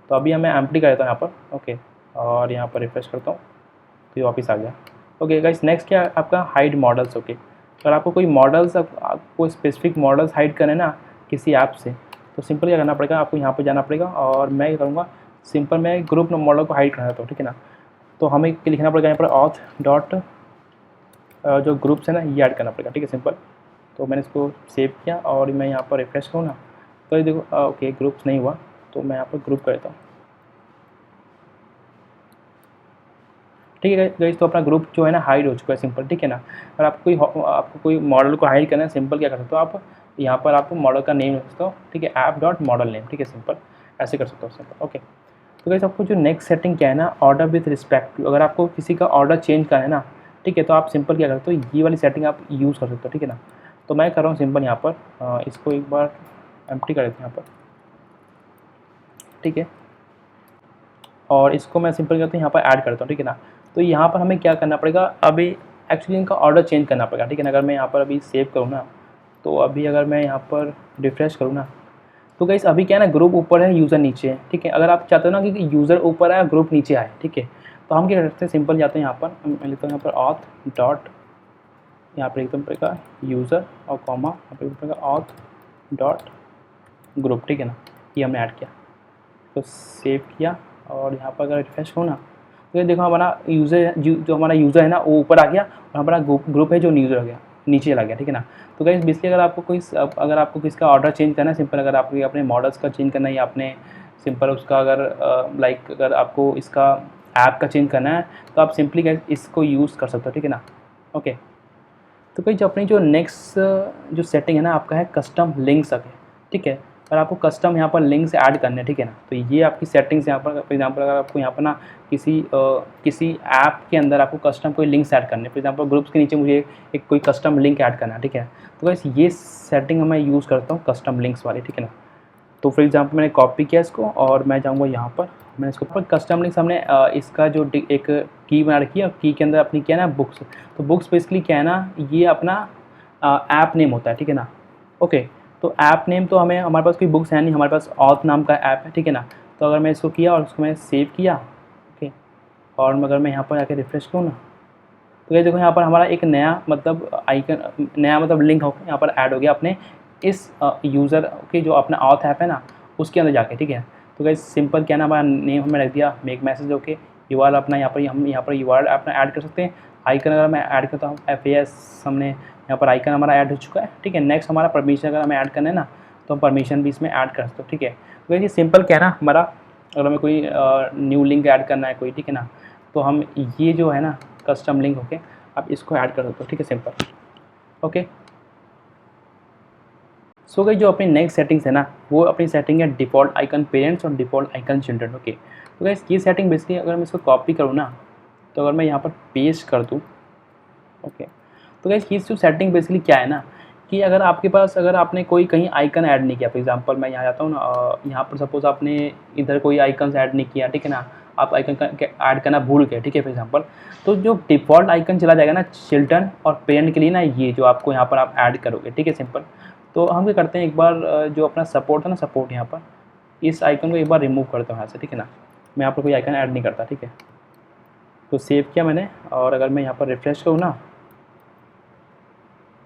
तो अभी मैं एम्प्टी कर देता हूँ यहाँ पर, ओके, और यहाँ पर रिफ्रेश करता हूँ तो ये वापस आ गया। ओके गाइस, नेक्स्ट क्या आपका हाइड मॉडल्स, ओके। अगर आपको कोई मॉडल्स, आपको स्पेसिफिक मॉडल्स हाइड करना है ना किसी ऐप से, तो सिंपल क्या करना पड़ेगा, आपको यहाँ पर जाना पड़ेगा और मैं क्या करूँगा, सिंपल मैं ग्रुप मॉडल को हाइड करना चाहता हूँ, ठीक है ना। तो हमें लिखना पड़ेगा यहाँ पर ऑथ डॉट जो ग्रुप्स है ना ये ऐड करना पड़ेगा, ठीक है, सिंपल। तो मैंने इसको सेव किया और मैं यहाँ पर रिफ्रेश करूँ ना, तो ये देखो ओके ग्रुप्स नहीं हुआ, तो मैं यहाँ पर ग्रुप कर देता हूँ, ठीक है गाइस। तो अपना ग्रुप जो है ना हाइड हो चुका है सिंपल, ठीक है ना। अगर आपको कोई मॉडल को हाइड करना है, सिंपल क्या कर सकते हो आप, यहाँ पर आप मॉडल का नेम लिख सकते हो, ठीक है, ऐप डॉट मॉडल नेम, ठीक है, सिंपल ऐसे कर सकते हो सिंपल, ओके। तो गाइस आपको जो नेक्स्ट सेटिंग क्या है ना, ऑर्डर विथ रिस्पेक्ट टू, अगर आपको किसी का ऑर्डर चेंज करना है ना, ठीक है, तो आप सिंपल क्या करते हो, ये वाली सेटिंग आप यूज़ कर सकते हो, ठीक है ना। तो मैं कर रहा हूँ सिंपल यहाँ पर इसको एक बार एम्प्टी कर देते हैं यहाँ पर, ठीक है, और इसको मैं सिंपल करता हूँ यहाँ पर ऐड करता हूँ, ठीक है ना। तो यहाँ पर हमें क्या करना पड़ेगा, अभी एक्चुअली इनका ऑर्डर चेंज करना पड़ेगा, ठीक है ना। अगर मैं यहाँ पर अभी सेव करूँ ना, तो अभी अगर मैं यहाँ पर रिफ्रेश करूँ ना, तो गाइस अभी क्या है ना, ग्रुप ऊपर है, यूज़र नीचे है, ठीक है। अगर आप चाहते हो ना कि यूज़र ऊपर आए ग्रुप नीचे आए, ठीक है, तो हम क्या करते हैं, सिंपल जाते हैं यहाँ पर, मैं लिखता हूँ यहाँ पर ऑथ डॉट, यहाँ पर एकदम पड़ेगा यूज़र और कॉमा, यहाँ पर पड़ेगा ऑथ डॉट ग्रुप, ठीक है ना, ये हमने ऐड किया। तो सेव किया और यहाँ पर अगर रिफ्रेश हो ना, तो ये देखो हमारा यूज़र जो हमारा यूज़र है ना वो ऊपर आ गया, और हमारा ग्रुप है जो यूज़र हो गया नीचे चला गया, ठीक है ना। तो गाइस बेसिकली अगर आपको किसका ऑर्डर चेंज करना है, सिंपल अगर आपको अपने मॉडल्स का चेंज करना है या अपने सिंपल उसका अगर अगर आपको इसका ऐप का चेंज करना है, तो आप सिंपली गाइस इसको यूज़ कर सकते हो, ठीक है ना, ओके। तो गाइस जो अपनी जो नेक्स्ट जो सेटिंग है ना आपका है कस्टम लिंक्स, ठीक है। अगर आपको कस्टम यहाँ पर लिंक्स ऐड करने, ठीक है ना, तो ये आपकी सेटिंग्स यहाँ पर, फॉर एग्जांपल अगर आपको यहाँ पर ना किसी ऐप के अंदर आपको कस्टम कोई लिंक्स ऐड करने, फॉर एग्जांपल ग्रुप्स के नीचे मुझे एक कोई कस्टम लिंक ऐड करना है, ठीक है। तो गाइस ये सेटिंग मैं यूज़ करता हूँ कस्टम लिंक्स वाली, ठीक है ना। तो फॉर एग्जांपल मैंने कॉपी किया इसको और मैं जाऊँगा यहाँ पर, मैंने इसको पर कस्टम लिंक्स हमने इसका जो एक की बना रखी है, और की के अंदर अपनी क्या है ना बुक्स। तो बुक्स बेसिकली क्या है ना, ये अपना ऐप नेम होता है, ठीक है ना, ओके। तो ऐप नेम तो हमें, हमारे पास कोई बुक्स है नहीं, हमारे पास ऑथ नाम का ऐप है, ठीक है ना। तो अगर मैं इसको किया और उसको मैं सेव किया, ओके, और अगर मैं यहाँ पर आके रिफ्रेश करूँ ना, तो ये देखो यहाँ पर हमारा एक नया मतलब आइकन, नया मतलब लिंक हो यहाँ पर ऐड हो गया अपने इस यूज़र के जो अपना ऑथ ऐप है ना उसके अंदर जाके, ठीक है। तो गाइस सिंपल क्या ना, हमारा नेम हमें रख दिया मेक मैसेज, ओके, यूआरएल अपना यहाँ पर हम यहाँ पर यूआरएल अपना ऐड कर सकते हैं। आइकन अगर मैं ऐड करता हूँ FAS, हमने यहाँ पर आइकन हमारा ऐड हो चुका है, ठीक है। नेक्स्ट हमारा परमिशन अगर हमें ऐड करना है ना, तो हम परमिशन भी इसमें ऐड कर सकते हो, ठीक है। तो ये सिंपल क्या है ना हमारा, अगर हमें कोई न्यू लिंक ऐड करना है कोई, ठीक है ना, तो हम ये जो है ना कस्टम लिंक, ओके, आप इसको ऐड कर सकते हो, ठीक है, सिंपल, ओके। सो गाइस जो अपनी नेक्स्ट सेटिंग्स है ना, वो अपनी सेटिंग है डिफ़ॉल्ट आइकन पेरेंट्स और डिफ़ॉल्ट आइकन चिल्ड्रन, ओके। तो गाइस ये सेटिंग बेसिकली अगर मैं इसको कॉपी करूँ ना, तो अगर मैं यहाँ पर पेस्ट कर दूँ, ओके, तो गाइस ये जो सेटिंग बेसिकली क्या है ना, कि अगर आपके पास अगर आपने कोई कहीं आइकन ऐड नहीं किया, फॉर एग्जांपल मैं यहाँ जाता हूँ ना, यहाँ पर सपोज़ आपने इधर कोई आइकन्स ऐड नहीं किया, ठीक है ना, आप आइकन ऐड करना भूल गए, ठीक है, फॉर एग्जांपल, तो जो डिफ़ॉल्ट आइकन चला जाएगा ना चिल्ड्रन और पेरेंट के लिए ना, ये जो आपको यहाँ पर आप ऐड करोगे, ठीक है, सिंपल। तो हम क्या करते हैं, एक बार जो अपना सपोर्ट है ना, सपोर्ट यहाँ पर इस आइकन को एक बार रिमूव करता हूँ यहाँ से, ठीक है ना। मैं यहाँ पर कोई आइकन ऐड नहीं करता, ठीक है। तो सेव किया मैंने और अगर मैं यहाँ पर रिफ्रेश करूँ ना,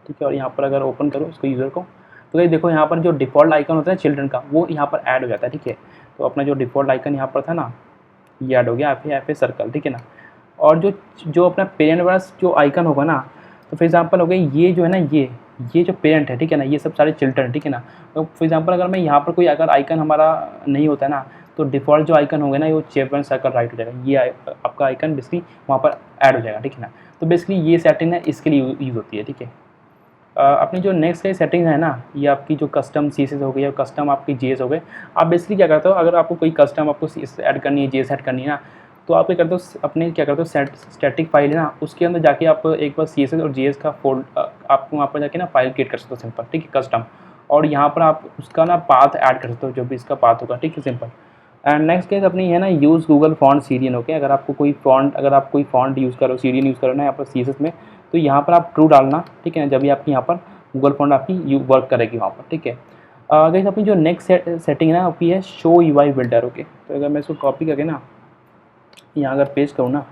ठीक है, और यहाँ पर अगर ओपन करूँ इसको यूज़र को, तो ये देखो यहाँ पर जो डिफ़ॉल्ट आइकन होता है चिल्ड्रन का वो यहाँ पर ऐड हो जाता है, ठीक है। तो अपना जो डिफ़ॉल्ट आइकन यहाँ पर था ना ये ऐड हो गया FA सर्कल, ठीक है ना। और जो अपना पेरेंट वाला जो आइकन होगा ना, तो फॉर एग्जांपल हो गया ये जो है ना, ये जो पेरेंट है, ठीक है ना, ये सब सारे चिल्ड्रन, ठीक है ना। तो फॉर एग्जांपल अगर मैं यहाँ पर कोई अगर आइकन हमारा नहीं होता है ना, तो डिफ़ॉल्ट जो आइकन होगा ना वो चेवन सर्कल राइट हो जाएगा, ये आपका आइकन बेसिकली वहाँ पर ऐड हो जाएगा, ठीक है ना। तो बेसिकली ये सेटिंग है इसके लिए यूज़ होती है, ठीक है। अपनी जो नेक्स्ट की सेटिंग है ना, ये आपकी जो कस्टम CSS हो गई या कस्टम आपकी JS हो गए। आप बेसिकली क्या करते हो, अगर आपको कोई कस्टम आपको CSS ऐड करनी है, JS ऐड करनी है ना, तो आप क्या करते हो, अपने क्या करते हो स्टैटिक फाइल है ना, उसके अंदर जाके आप एक बार CSS और JS का आप वहाँ पर जाके ना फाइल क्रिएट कर सकते हो सिंपल, ठीक है, कस्टम। और यहाँ पर आप उसका ना पाथ ऐड कर सकते हो, जो भी इसका पाथ होगा, ठीक है, सिंपल। एंड नेक्स्ट केस अपनी है ना, use Google font Syrian, okay. अगर आपको कोई फॉन्ट, अगर आप कोई फॉन्ट यूज़ करो, सीरियन यूज़ करो ना यहाँ पर CSS में, तो यहाँ पर आप ट्रू डालना, ठीक है, जब भी आपकी यहाँ पर गूगल फॉन्ट आपकी वर्क करेगी वहाँ पर, ठीक है। गाइस अपनी जो नेक्स्ट सेटिंग है ना आपकी है शो UI बिल्डर, ओके। तो अगर मैं इसको कॉपी करके ना यहाँ अगर पेस्ट करूँ ना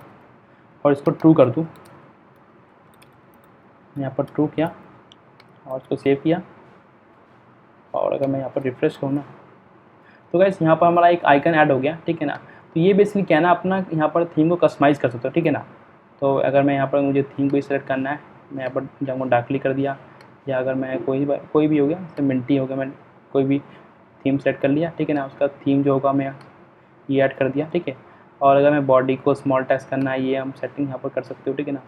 और इसको ट्रू कर दूँ, यहाँ पर ट्रू किया और इसको सेव किया, और अगर मैं यहाँ पर रिफ्रेश करूँ ना, तो गाइस यहाँ पर हमारा एक आइकन ऐड हो गया, ठीक है ना। तो ये बेसिकली क्या है ना, अपना यहाँ पर थीम को कस्टमाइज़ कर सकते हो, ठीक है ना। तो अगर मैं यहाँ पर मुझे थीम को सिलेक्ट करना है, मैं यहाँ पर जाऊँगा, डार्क क्लिक कर दिया, या अगर मैं कोई भी हो गया, जैसे मिंटी हो गया, मैं कोई भी थीम सेलेक्ट कर लिया, ठीक है ना। उसका थीम जो होगा मैं ये ऐड कर दिया, ठीक है। और अगर मैं बॉडी को स्मॉल टेक्स्ट करना है, ये हम सेटिंग यहाँ पर कर सकते हो, ठीक है ना।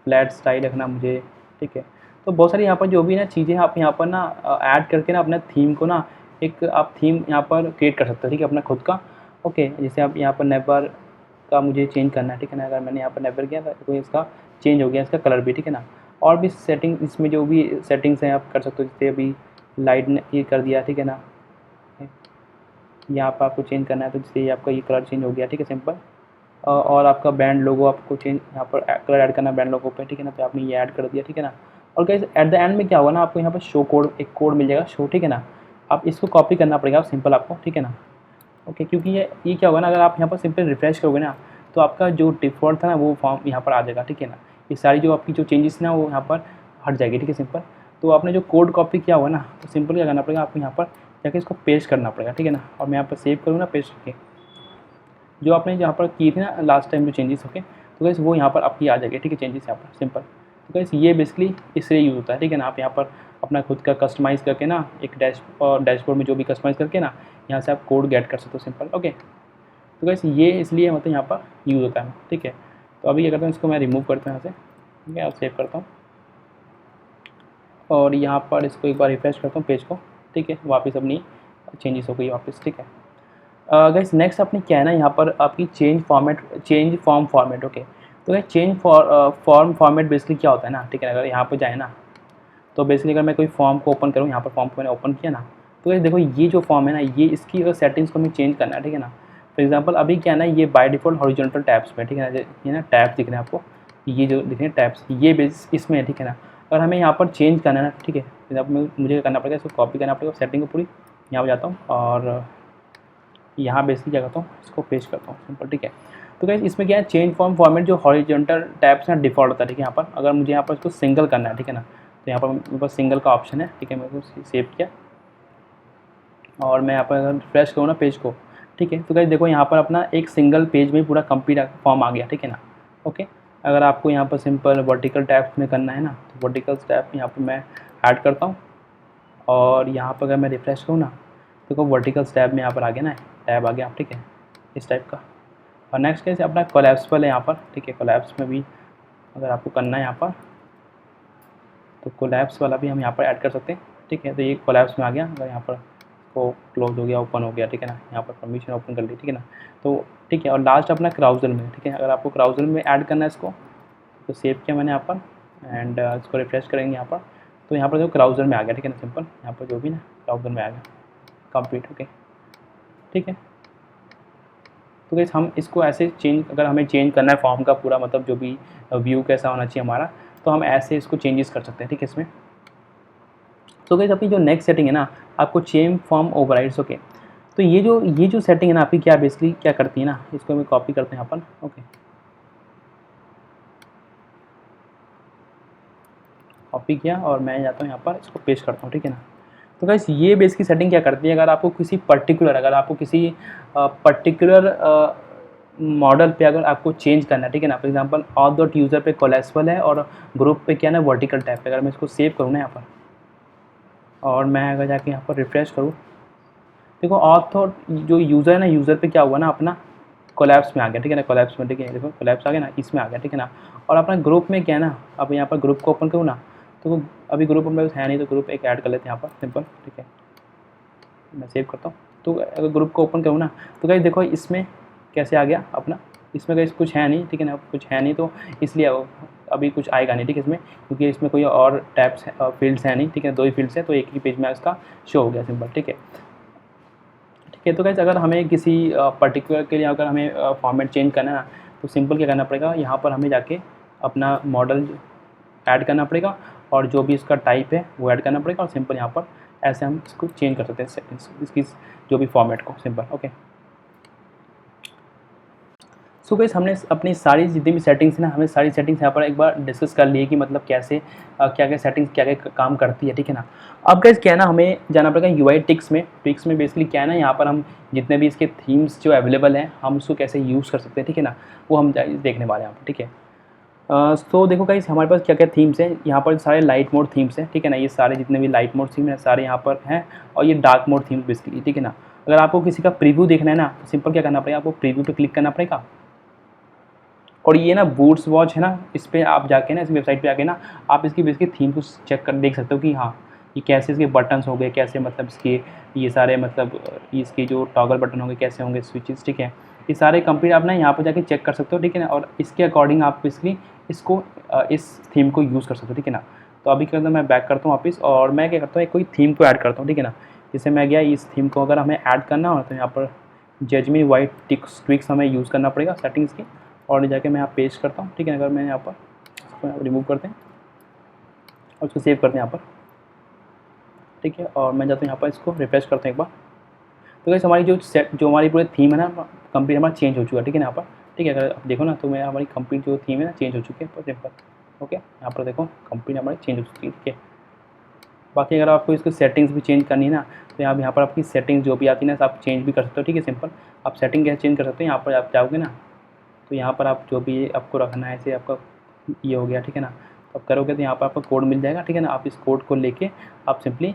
फ्लैट स्टाइल रखना मुझे, ठीक है। तो बहुत सारी यहाँ पर जो भी ना चीज़ें आप यहाँ पर ना ऐड करके ना अपने थीम को ना एक आप थीम यहाँ पर क्रिएट कर सकते हो, ठीक है, अपना खुद का, ओके। जैसे आप यहाँ पर नेवर का मुझे चेंज करना है, ठीक है ना। अगर मैंने यहाँ पर नेवर किया तो इसका चेंज हो गया, इसका कलर भी, ठीक है ना। और भी सेटिंग इसमें जो भी सेटिंग्स हैं आप कर सकते हो, जैसे अभी लाइट ने ये कर दिया, ठीक है ना। यहाँ पर आपको चेंज करना है तो जैसे आपका ये कलर चेंज हो गया, ठीक है, सिंपल। और आपका बैंड लोगो आपको चेंज यहाँ पर कलर ऐड करना है बैंड लोगो पे, ठीक है ना। तो आपने ये ऐड कर दिया, ठीक है ना। और गाइस एट द एंड में क्या होगा ना, आपको यहाँ पर शो कोड, एक कोड मिल जाएगा शो, ठीक है ना। आप इसको कॉपी करना पड़ेगा सिंपल आपको, ठीक है ना, ओके। क्योंकि ये क्या होगा ना, अगर आप यहाँ पर सिंपल रिफ्रेश करोगे ना, तो आपका जो डिफ़ॉल्ट था ना वो फॉर्म यहाँ पर आ जाएगा, ठीक है ना। ये सारी जो आपकी जो चेंजेस ना वो यहाँ पर हट जाएगी, ठीक है, सिंपल। तो आपने जो कोड कॉपी किया हुआ ना, तो सिंपल क्या करना पड़ेगा, आपको यहाँ पर जाके इसको पेस्ट करना पड़ेगा, ठीक है ना। और मैं यहाँ पर सेव करूँ ना, पेस्ट करके जो आपने यहाँ पर की थी ना लास्ट टाइम जो चेंजेस, ओके। तो गाइस वो यहाँ पर आपकी आ जाएगी, ठीक है, चेंजेस यहाँ पर सिंपल। तो गाइस ये बेसिकली इससे यूज़ होता है, ठीक है ना। आप यहाँ पर अपना खुद का कस्टमाइज़ करके ना एक डैशबोर्ड में जो भी कस्टमाइज़ करके ना यहाँ से आप कोड गेट कर सकते हो सिंपल, ओके। तो गाइस ये इसलिए मतलब यहाँ पर यूज़ होता है, ठीक है। तो अभी क्या करता हूँ, इसको मैं रिमूव करता हूँ यहाँ से, ठीक है, और सेव करता हूँ। और यहाँ पर इसको एक बार रिफ्रेश करता हूँ पेज को, ठीक है, वापस अपनी चेंजेस हो गई वापस, ठीक है। गाइस नेक्स्ट अपनी क्या है ना, यहाँ पर आपकी चेंज फॉर्म फॉर्मेट, ओके। तो guys change form format basically क्या होता है ना, ठीक है। अगर यहाँ पर जाए ना, तो बेसिकली अगर मैं कोई फॉर्म को ओपन करूँ, यहाँ पर फॉर्म को मैंने ओपन किया ना, तो गाइस देखो ये जो फॉर्म है ना, ये इसकी अगर सेटिंग्स को हमें चेंज करना है, ठीक है ना। फॉर एग्जांपल अभी क्या है ना, ये बाय डिफ़ॉल्ट हॉरिजॉन्टल टैब्स में, ठीक है ना, ये ना टैब्स दिख रहे हैं आपको, ये जो दिख रहे हैं टैब्स, ये बेस इसमें है, ठीक है ना। अगर हमें यहाँ पर चेंज करना है ना, ठीक है, फिर अब मुझे करना पड़ेगा, इसको कॉपी करना पड़ेगा सेटिंग को पूरी, यहाँ पर जाता हूँ और यहाँ बेसिकली क्या करता हूँ, इसको पेस्ट करता हूँ सिंपल, ठीक है। तो गाइस इसमें क्या है, चेंज फॉर्म फॉर्मेट जो हॉरिजॉन्टल टैब्स ना डिफ़ॉल्ट होता है, ठीक है। यहाँ पर अगर मुझे यहाँ पर इसको सिंगल करना है, ठीक है ना, तो यहाँ पर मेरे पास सिंगल का ऑप्शन है, ठीक है। मैं इसको सेव किया और मैं यहाँ पर अगर रिफ्रेश करूँ ना पेज को, ठीक है, तो गाइस देखो यहाँ पर अपना एक सिंगल पेज में पूरा कंप्लीट फॉर्म आ गया, ठीक है ना, ओके। अगर आपको यहाँ पर सिंपल वर्टिकल टैब्स में करना है ना, तो वर्टिकल टैब यहाँ पर मैं ऐड करता हूँ और यहाँ पर अगर मैं रिफ्रेश करूँ ना, तो वर्टिकल टैब में यहाँ पर आ गया ना, टैब आ गया, ठीक है, इस टाइप का। और नेक्स्ट कैसे अपना कोलैप्सिबल है यहाँ पर, ठीक है। कोलैप्स में भी अगर आपको करना है यहाँ पर, तो कोलैप्स वाला भी हम यहाँ पर ऐड कर सकते हैं, ठीक है। तो ये कोलैप्स में आ गया, अगर यहाँ पर को क्लोज हो गया, ओपन हो गया, ठीक है ना, यहाँ पर परमिशन ओपन कर ली, ठीक है ना। तो ठीक है, और लास्ट अपना क्राउजल में, ठीक है। अगर आपको क्राउजल में ऐड करना है इसको, तो सेव किया मैंने यहाँ पर एंड इसको रिफ्रेश करेंगे यहाँ पर, तो यहाँ पर जो क्राउजल में आ गया, ठीक है ना, सिंपल। यहाँ पर जो भी ना क्राउजल में आ गया कंप्लीट, ओके, ठीक है। तो गाइस हम इसको ऐसे चेंज, अगर हमें चेंज करना है फॉर्म का पूरा, मतलब जो भी व्यू कैसा होना चाहिए हमारा, तो हम ऐसे इसको चेंजेस कर सकते हैं, ठीक है, इसमें। तो गाइस अपनी जो नेक्स्ट सेटिंग है ना, आपको चेंज फॉर्म ओवरराइड्स, ओके। तो ये जो सेटिंग है ना आपकी, क्या बेसिकली क्या करती है ना, इसको हमें कॉपी करते हैं यहाँ पर, ओके, कॉपी किया और मैं जाता हूँ यहाँ पर इसको पेस्ट करता हूँ, ठीक है ना। तो गाइस ये बेसिकली सेटिंग क्या करती है, अगर आपको किसी पर्टिकुलर मॉडल पे अगर आपको चेंज करना है, ठीक है ना। For example all dot user पे कोलैप्सिबल है और ग्रुप पे क्या है ना वर्टिकल टैब पे, अगर मैं इसको सेव करूँ ना यहाँ पर और मैं अगर जाके यहाँ पर रिफ्रेश करूँ, देखो ऑथर जो यूज़र है ना, यूज़र पे क्या हुआ ना, अपना कोलैप्स में आ गया, ठीक है ना, कोलैप्स में, ठीक है, देखो कोलैप्स आ गया ना, इसमें आ गया, ठीक है ना। और अपना ग्रुप में क्या है ना, अब यहाँ पर ग्रुप को ओपन करूँ ना, तो अभी ग्रुप में है नहीं, तो ग्रुप एक ऐड कर लेते हैं यहाँ पर सिंपल, ठीक है। मैं सेव करता हूँ। तो अगर ग्रुप को ओपन करूँ ना, तो गाइस देखो इसमें कैसे आ गया अपना, इसमें गाइस कुछ है नहीं, ठीक है ना, कुछ है नहीं, तो इसलिए अभी कुछ आएगा नहीं, ठीक है, इसमें, क्योंकि इसमें कोई और टैब्स फील्ड्स है नहीं, ठीक है, 2 ही फील्ड्स हैं, तो एक ही पेज में इसका शो हो गया सिंपल, ठीक है। ठीक है, तो गाइस अगर हमें किसी पर्टिकुलर के लिए अगर हमें फॉर्मेट चेंज करना है ना, तो सिंपल क्या करना पड़ेगा, यहाँ पर हमें जाके अपना मॉडल ऐड करना पड़ेगा, और जो भी इसका टाइप है वो ऐड करना पड़ेगा, और सिंपल यहाँ पर ऐसे हम इसको चेंज कर सकते हैं सेटिंग्स, इसकी जो भी फॉर्मेट को सिंपल, ओके। सो गाइस हमने अपनी सारी जितनी भी सेटिंग्स है ना, हमने सारी सेटिंग्स यहाँ पर एक बार डिस्कस कर ली है कि मतलब कैसे क्या क्या सेटिंग्स क्या क्या काम करती है, ठीक है ना। अब गाइस क्या है ना, हमें जाना पड़ेगा यूआई टिक्स में। टिक्स में बेसिकली क्या है ना, यहाँ पर हम जितने भी इसके थीम्स जो अवेलेबल हैं, हम उसको कैसे यूज़ कर सकते हैं, ठीक है ना, वो हम देखने वाले हैं यहाँ पर, ठीक है। तो देखो गाइस हमारे पास क्या क्या थीम्स हैं, यहाँ पर सारे लाइट मोड थीम्स हैं, ठीक है ना, ये सारे जितने भी लाइट मोड थीम हैं सारे यहाँ पर हैं, और ये डार्क मोड थीम्स बेसिकली, ठीक है ना। अगर आपको किसी का प्रीव्यू देखना है ना, तो सिंपल क्या करना पड़ेगा, आपको प्रीव्यू पे क्लिक करना पड़ेगा, और ये ना बूट्स वॉच है ना, इस पर आप जाके ना, इस वेबसाइट पे आके ना, आप इसकी बेसिकली थीम को चेक कर देख सकते हो कि हाँ ये कैसे इसके बटन्स हो गए, कैसे मतलब इसके ये सारे मतलब इसके जो टॉगल बटन होंगे कैसे होंगे, स्विचेस, ठीक है, ये सारे कंप्लीट आप ना यहाँ पर जाके चेक कर सकते हो, ठीक है ना, और इसके अकॉर्डिंग आप बेसिकली इसको इस थीम को यूज़ कर सकते हो, ठीक है ना। तो अभी क्या करता हूँ, मैं बैक करता हूँ वापस, और मैं क्या करता हूँ, कोई थीम को ऐड करता हूँ, ठीक है ना। जैसे मैं गया, इस थीम को अगर हमें ऐड करना हो तो यहाँ पर जजमी वाइट ट्विक्स हमें यूज़ करना पड़ेगा सेटिंग्स की, और जाके मैं यहाँ पेस्ट करता हूँ, ठीक है। अगर मैं यहाँ पर इसको रिमूव करते हैं और उसको सेव करते हैं यहाँ पर, ठीक है, और मैं जाता हूँ यहाँ पर, इसको रिफ्रेश करते हैं एक बार। तो गाइस हमारी जो हमारी पूरी थीम है ना, कंप्लीट हमारा चेंज हो चुका है, ठीक है ना, यहाँ पर, ठीक है। अगर आप देखो ना, तो मैं हमारी कंप्लीट जो थीम है ना चेंज हो चुकी है सिंपल, ओके। यहाँ पर देखो कंप्लीट हमारी चेंज हो चुकी है, ठीक है। बाकी अगर आपको इसकी सेटिंग्स भी चेंज करनी है ना, तो यहाँ पर आपकी सेटिंग्स जो भी आती है ना, आप चेंज भी कर सकते हो, ठीक है, सिंपल। आप सेटिंग कैसे चेंज कर सकते हो, यहाँ पर आप जाओगे ना, तो यहाँ पर आप जो भी आपको रखना है, ऐसे आपका ये हो गया, ठीक है ना, तो आप करोगे तो यहाँ पर आपको कोड मिल जाएगा, ठीक है ना। आप इस कोड को लेके आप सिंपली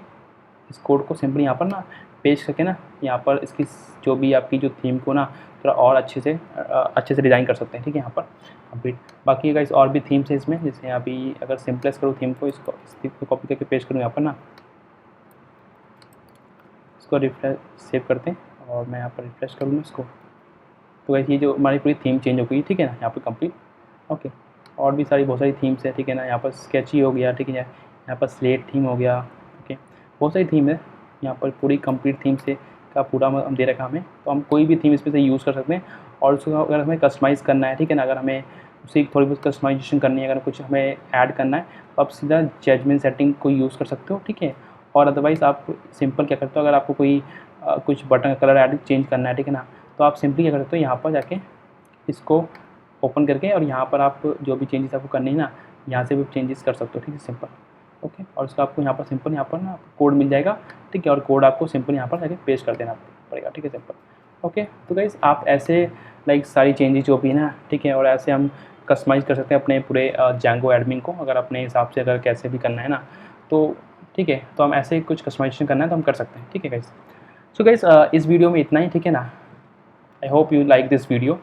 इस कोड को सिंपली यहाँ पर ना पेस्ट करके ना, यहाँ पर इसकी जो भी आपकी जो थीम को ना थोड़ा और अच्छे से डिज़ाइन कर सकते हैं, ठीक है, यहाँ पर कंप्लीट। बाकी गाइस और भी थीम्स है इसमें, जैसे अभी अगर सिंपलेस करूँ थीम को, इसको इस थीम को कॉपी करके पेस्ट करूँ यहाँ पर ना, इसको रिफ्रेश सेव करते हैं, और मैं यहाँ पर रिफ्रेश करूँगा इसको, तो गाइस ये जो हमारी पूरी थीम चेंज हो गई, ठीक है ना, यहाँ पर कंप्लीट, ओके। और भी बहुत सारी थीम्स है, ठीक है ना, यहाँ पर स्केची हो गया, ठीक है, यहाँ पर स्लेट थीम हो गया, ओके, बहुत सारी थीम है यहाँ पर, पूरी कंप्लीट थीम से का पूरा हम दे रखा हमें, तो हम कोई भी थीम इसमें से यूज़ कर सकते हैं। और उसको अगर हमें कस्टमाइज़ करना है, ठीक है ना, अगर हमें उसी थोड़ी बहुत कस्टमाइजेशन करनी है, अगर कुछ हमें ऐड करना है, तो आप सीधा जजमेंट सेटिंग को यूज़ कर सकते हो, ठीक है। और अदरवाइज़ आप सिंपल क्या करते हो, अगर आपको कोई कुछ बटन का कलर ऐड चेंज करना है, ठीक है ना, तो आप सिंपली क्या करते हो, यहाँ पर जाके इसको ओपन करके, और यहाँ पर आप जो भी चेंजेस आपको करनी है ना, यहाँ से भी चेंजेस कर सकते हो, ठीक है, सिंपल, ओके। और उसका आपको यहाँ पर सिंपल यहाँ पर ना कोड मिल जाएगा, ठीक है, और कोड आपको सिंपल यहाँ पर जाके पेस्ट कर देना पड़ेगा, ठीक है, सिंपल, ओके। तो गाइस आप ऐसे लाइक सारी चेंजेस जो भी है ना, ठीक है, और ऐसे हम कस्टमाइज़ कर सकते हैं अपने पूरे जैंगो एडमिन को, अगर अपने हिसाब से अगर कैसे भी करना है ना, तो ठीक है, तो हम ऐसे कुछ कस्टमाइजेशन करना है तो हम कर सकते हैं, ठीक है गाइस। सो गाइस इस वीडियो में इतना ही, ठीक है ना। I hope you like this video.